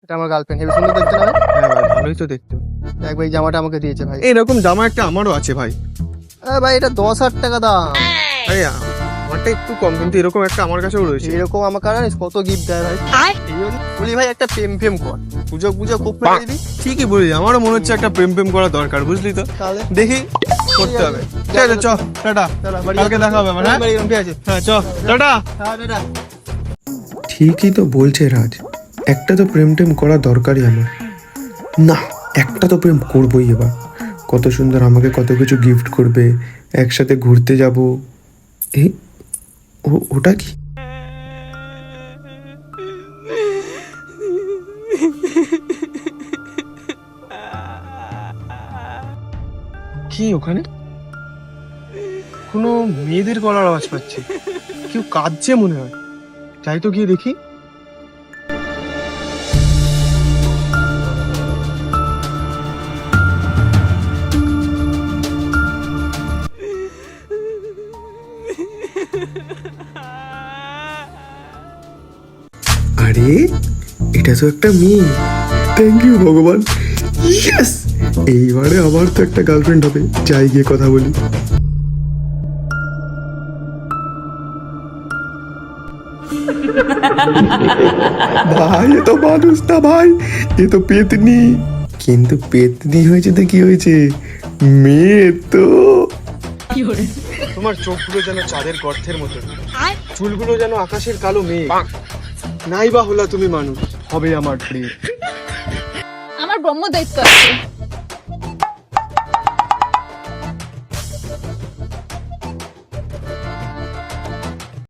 এটা আমার girlfriend, heavy সুন্দর দেখতে না ভাই? হ্যাঁ ভাই, ভালোই তো দেখতে। দেখ ভাই, জামাটা আমাকে দিয়েছে ভাই। এরকম জামা একটা আমারও আছে ভাই। ভাই এটা 10,000 টাকা দাম। আরে আমারটা একটু কম, কিন্তু এরকম একটা আমার কাছেও রয়েছে। এরকম আমার কারণে কত গিফট দেয় ভাই। এই জন্য বলি ভাই, একটা প্রেম প্রেম কর, পুজো পুজো খুব মেরে দিবি। ঠিকই বলি, আমারও মনে হচ্ছে একটা প্রেম প্রেম করা দরকার, বুঝলি তো? তাহলে দেখি করতে হবে। ঠিক আছে, চ টাটা, চলো, বাড়ি কালকে যাবো। দেখা হবে আমার। হ্যাঁ বাড়ি গেলাম, ঠিক আছে। হ্যাঁ, চ টাটা। হ্যাঁ দাদা। ঠিকই তো বলছে রাজ, একটা তো প্রেম টেম করা দরকারই আমার। না, একটা তো প্রেম করবই এবার। কত সুন্দর আমাকে কত কিছু গিফট করবে, একসাথে ঘুরতে যাব। এই ওটা কি? কি ওখানে কোনো মেয়েদের গলার আওয়াজ পাচ্ছি, কেউ কাঁদছে মনে হয়। যাই তো গিয়ে দেখি। আরে এটা তো একটা মেয়ে। থ্যাংক ইউ ভগবান, ইয়েস! এইবারে আমার তো একটা গার্লফ্রেন্ড হবে। যাই গিয়ে কথা বলি। ভাই এ তো মানুষ না ভাই, এ তো পেতনি। কিন্তু পেতনি হয়েছে তো কি হয়েছে, মেয়ে তো। তোমার চোখগুলো যেন চাঁদের গর্তের মতো, চুলগুলো যেন আকাশের কালো মেঘ। নাই বা হলা তুমি মানুষ, হবে আমার প্রিয়। আমার ব্রহ্মদৈত্য আছে।